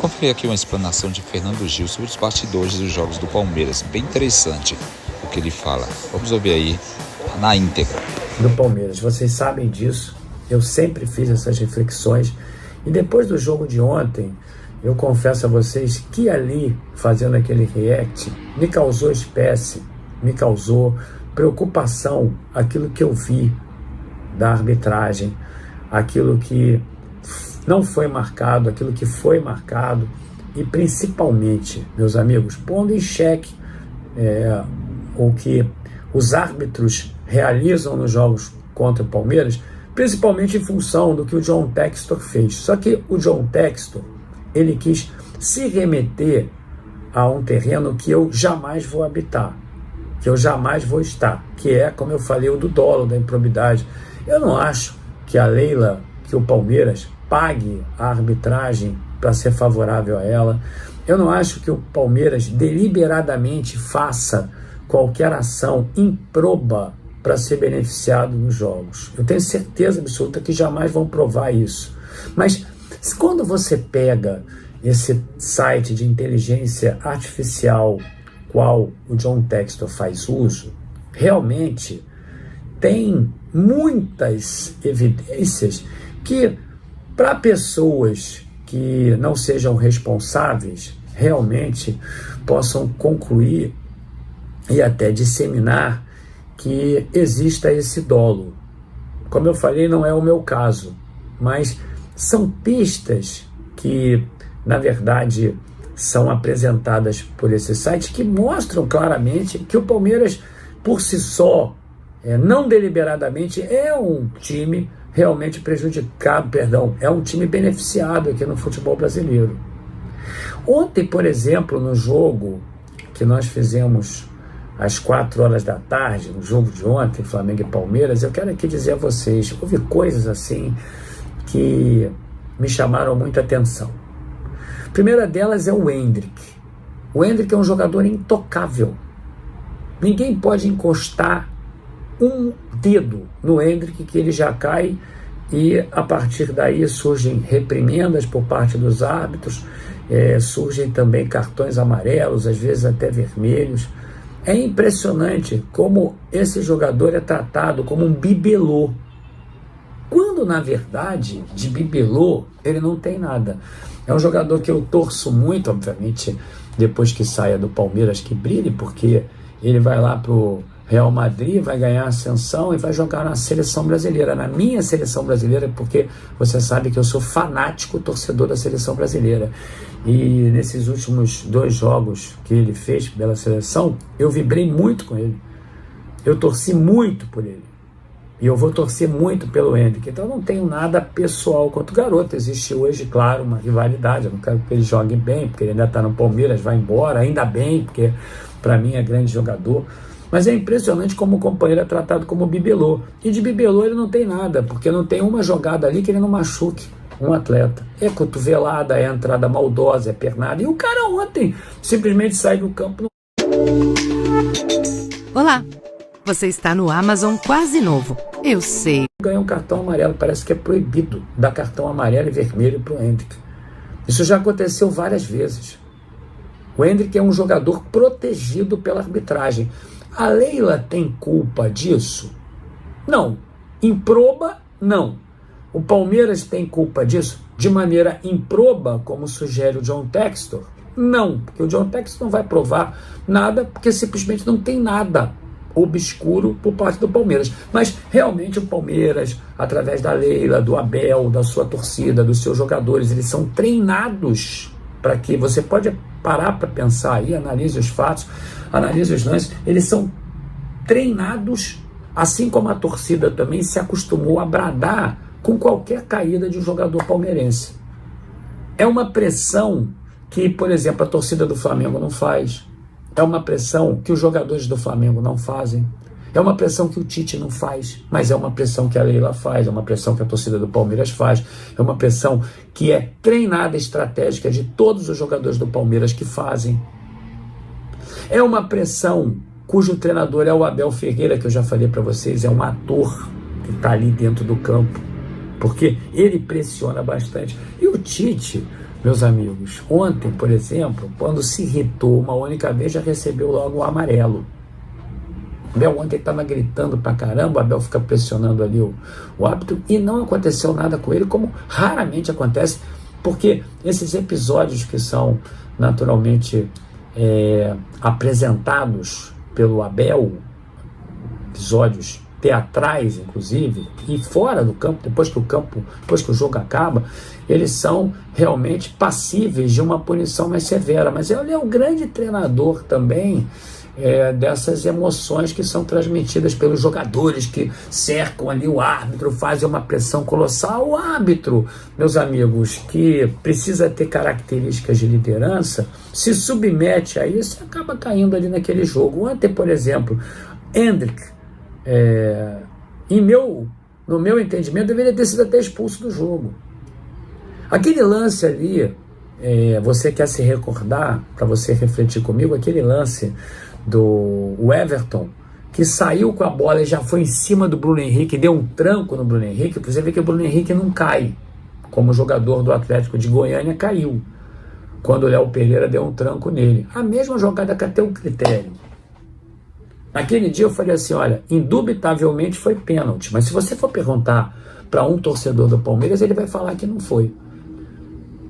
conferi aqui uma explanação de Fernando Gil sobre os bastidores dos jogos do Palmeiras. Bem interessante o que ele fala. Vamos ouvir aí na íntegra. Do Palmeiras, vocês sabem disso. Eu sempre fiz essas reflexões. E depois do jogo de ontem, eu confesso a vocês que ali, fazendo aquele react, me causou espécie, me causou preocupação aquilo que eu vi da arbitragem, aquilo que não foi marcado, aquilo que foi marcado, e principalmente, meus amigos, pondo em xeque o que os árbitros realizam nos jogos contra o Palmeiras, principalmente em função do que o John Textor fez. Só que o John Textor, ele quis se remeter a um terreno que eu jamais vou habitar, que eu jamais vou estar, que é, como eu falei, o do dolo, da improbidade. Eu não acho que a Leila, que o Palmeiras pague a arbitragem para ser favorável a ela. Eu não acho que o Palmeiras deliberadamente faça qualquer ação improba para ser beneficiado nos jogos. Eu tenho certeza absoluta que jamais vão provar isso. Mas quando você pega esse site de inteligência artificial, qual o John Textor faz uso, realmente tem muitas evidências que, para pessoas que não sejam responsáveis, realmente possam concluir e até disseminar que exista esse dolo. Como eu falei, não é o meu caso, mas são pistas que, na verdade, são apresentadas por esse site que mostram claramente que o Palmeiras, por si só, não deliberadamente, é um time realmente prejudicado, é um time beneficiado aqui no futebol brasileiro. Ontem, por exemplo, no jogo que nós fizemos às 4 horas da tarde, no jogo de ontem, Flamengo e Palmeiras, eu quero aqui dizer a vocês, houve coisas assim que me chamaram muita atenção. A primeira delas é o Endrick. O Endrick é um jogador intocável. Ninguém pode encostar um dedo no Endrick que ele já cai, e a partir daí surgem reprimendas por parte dos árbitros, surgem também cartões amarelos, às vezes até vermelhos. É impressionante como esse jogador é tratado como um bibelô, quando na verdade de bibelô ele não tem nada. É um jogador que eu torço muito, obviamente, depois que saia do Palmeiras, que brilhe, porque ele vai lá pro Real Madrid, vai ganhar ascensão e vai jogar na seleção brasileira, na minha seleção brasileira, porque você sabe que eu sou fanático torcedor da seleção brasileira. E nesses últimos 2 jogos que ele fez pela seleção, eu vibrei muito com ele. Eu torci muito por ele. E eu vou torcer muito pelo Endrick. Então eu não tenho nada pessoal contra o garoto. Existe hoje, claro, uma rivalidade. Eu não quero que ele jogue bem, porque ele ainda está no Palmeiras, vai embora, ainda bem, porque para mim é grande jogador. Mas é impressionante como o companheiro é tratado como bibelô. E de bibelô ele não tem nada, porque não tem uma jogada ali que ele não machuque um atleta. É cotovelada, é entrada maldosa, é pernada. E o cara ontem simplesmente sai do campo. Olá, você está no Amazon Quase Novo. Eu sei. Ganha um cartão amarelo, parece que é proibido dar cartão amarelo e vermelho para o Endrick. Isso já aconteceu várias vezes. O Endrick é um jogador protegido pela arbitragem. A Leila tem culpa disso? Não. Improba? Não. O Palmeiras tem culpa disso? De maneira improba, como sugere o John Textor? Não, porque o John Textor não vai provar nada, porque simplesmente não tem nada obscuro por parte do Palmeiras. Mas realmente o Palmeiras, através da Leila, do Abel, da sua torcida, dos seus jogadores, eles são treinados para que você pode parar para pensar aí, analise os fatos, analise os lances, eles são treinados, assim como a torcida também se acostumou a bradar com qualquer caída de um jogador palmeirense. É uma pressão que, por exemplo, a torcida do Flamengo não faz, é uma pressão que os jogadores do Flamengo não fazem, é uma pressão que o Tite não faz, mas é uma pressão que a Leila faz, é uma pressão que a torcida do Palmeiras faz, é uma pressão que é treinada, estratégica de todos os jogadores do Palmeiras que fazem. É uma pressão cujo treinador é o Abel Ferreira, que eu já falei para vocês, é um ator que está ali dentro do campo, porque ele pressiona bastante. E o Tite, meus amigos, ontem, por exemplo, quando se irritou uma única vez, já recebeu logo o amarelo. O Abel ontem estava gritando pra caramba, o Abel fica pressionando ali o árbitro e não aconteceu nada com ele, como raramente acontece, porque esses episódios que são naturalmente apresentados pelo Abel, episódios teatrais, inclusive, e fora do campo, depois que o jogo acaba, eles são realmente passíveis de uma punição mais severa. Mas ele é um grande treinador também dessas emoções que são transmitidas pelos jogadores que cercam ali o árbitro, fazem uma pressão colossal. O árbitro, meus amigos, que precisa ter características de liderança, se submete a isso e acaba caindo ali naquele jogo. Ontem, por exemplo, Endrick, no meu entendimento, deveria ter sido até expulso do jogo. Aquele lance ali, você quer se recordar, para você refletir comigo, aquele lance do Everton, que saiu com a bola e já foi em cima do Bruno Henrique, deu um tranco no Bruno Henrique, você vê que o Bruno Henrique não cai, como jogador do Atlético de Goiânia caiu, quando o Léo Pereira deu um tranco nele. A mesma jogada que até um critério. Naquele dia eu falei assim, olha, indubitavelmente foi pênalti, mas se você for perguntar para um torcedor do Palmeiras, ele vai falar que não foi.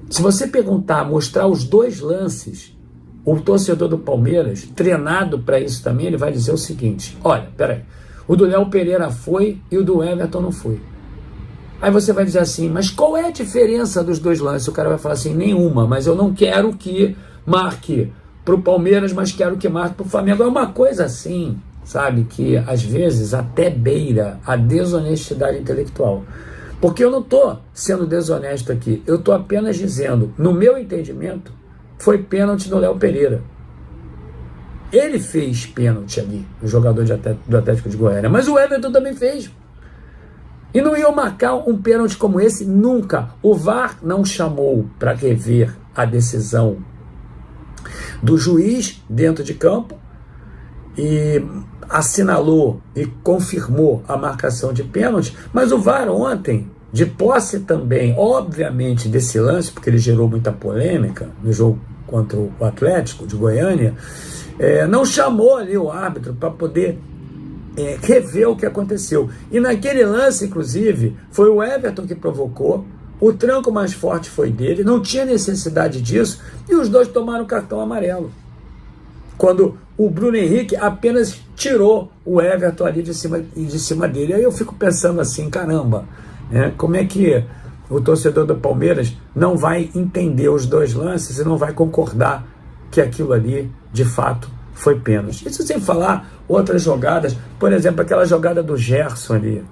Se você perguntar, mostrar os dois lances, o torcedor do Palmeiras, treinado para isso também, ele vai dizer o seguinte, olha, peraí, o do Léo Pereira foi e o do Everton não foi. Aí você vai dizer assim, mas qual é a diferença dos dois lances? O cara vai falar assim, nenhuma, mas eu não quero que marque para o Palmeiras, mas quero que marque para o Flamengo. É uma coisa assim, sabe, que às vezes até beira a desonestidade intelectual. Porque eu não estou sendo desonesto aqui, eu estou apenas dizendo, no meu entendimento, foi pênalti no Léo Pereira. Ele fez pênalti ali, o jogador do Atlético de Goiânia, mas o Everton também fez. E não iam marcar um pênalti como esse nunca. O VAR não chamou para rever a decisão do juiz dentro de campo e assinalou e confirmou a marcação de pênalti, mas o VAR ontem, de posse também, obviamente, desse lance, porque ele gerou muita polêmica no jogo contra o Atlético de Goiânia, não chamou ali o árbitro para poder rever o que aconteceu. E naquele lance, inclusive, foi o Everton que provocou, o tranco mais forte foi dele, não tinha necessidade disso, e os dois tomaram cartão amarelo. Quando o Bruno Henrique apenas tirou o Everton ali de cima dele. Aí eu fico pensando assim, caramba, como é que o torcedor do Palmeiras não vai entender os dois lances e não vai concordar que aquilo ali, de fato, foi pênalti? Isso sem falar outras jogadas, por exemplo, aquela jogada do Gerson ali.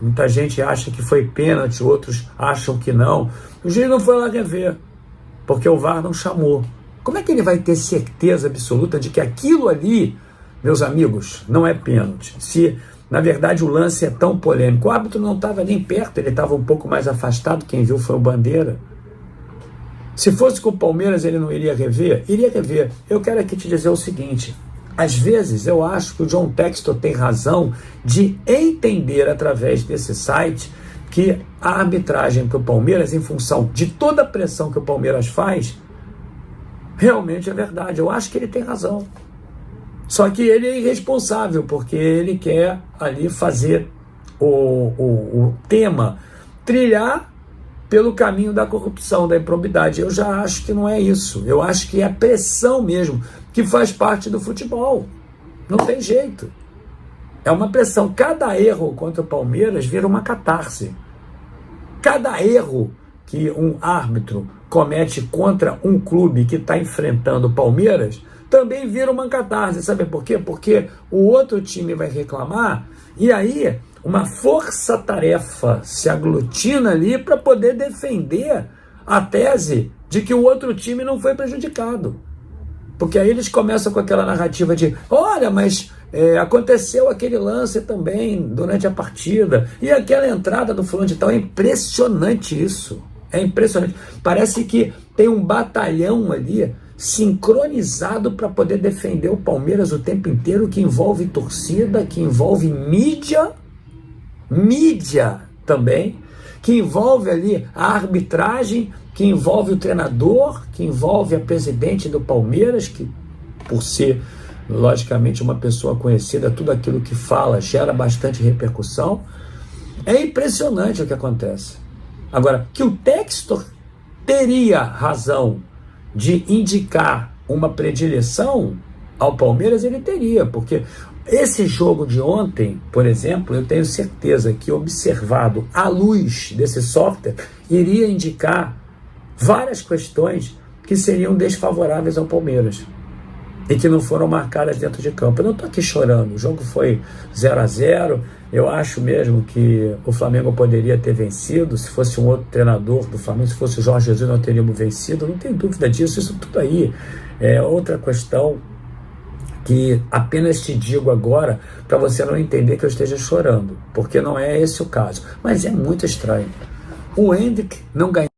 Muita gente acha que foi pênalti, outros acham que não. O juiz não foi lá rever, porque o VAR não chamou. Como é que ele vai ter certeza absoluta de que aquilo ali, meus amigos, não é pênalti? Se, na verdade, o lance é tão polêmico. O árbitro não estava nem perto, ele estava um pouco mais afastado, quem viu foi o Bandeira. Se fosse com o Palmeiras, ele não iria rever? Iria rever. Eu quero aqui te dizer o seguinte, às vezes eu acho que o John Textor tem razão de entender através desse site que a arbitragem para o Palmeiras, em função de toda a pressão que o Palmeiras faz, realmente é verdade. Eu acho que ele tem razão. Só que ele é irresponsável, porque ele quer ali fazer o tema trilhar pelo caminho da corrupção, da improbidade. Eu já acho que não é isso. Eu acho que é a pressão mesmo, que faz parte do futebol. Não tem jeito. É uma pressão. Cada erro contra o Palmeiras vira uma catarse. Cada erro que um árbitro comete contra um clube que está enfrentando o Palmeiras também vira uma catarse. Sabe por quê? Porque o outro time vai reclamar e aí uma força-tarefa se aglutina ali para poder defender a tese de que o outro time não foi prejudicado. Porque aí eles começam com aquela narrativa de, olha, mas aconteceu aquele lance também durante a partida, e aquela entrada do fulano de tal. É impressionante isso. É impressionante. Parece que tem um batalhão ali sincronizado para poder defender o Palmeiras o tempo inteiro, que envolve torcida, que envolve mídia também, que envolve ali a arbitragem, que envolve o treinador, que envolve a presidente do Palmeiras, que por ser, logicamente, uma pessoa conhecida, tudo aquilo que fala gera bastante repercussão. É impressionante o que acontece. Agora, que o Textor teria razão de indicar uma predileção ao Palmeiras, ele teria, porque esse jogo de ontem, por exemplo, eu tenho certeza que, observado à luz desse software, iria indicar várias questões que seriam desfavoráveis ao Palmeiras e que não foram marcadas dentro de campo. Eu não estou aqui chorando, o jogo foi 0-0, eu acho mesmo que o Flamengo poderia ter vencido, se fosse um outro treinador do Flamengo, se fosse o Jorge Jesus, nós teríamos vencido, não tenho dúvida disso, isso tudo aí é outra questão que apenas te digo agora para você não entender que eu esteja chorando, porque não é esse o caso, mas é muito estranho. O Endrick não ganhou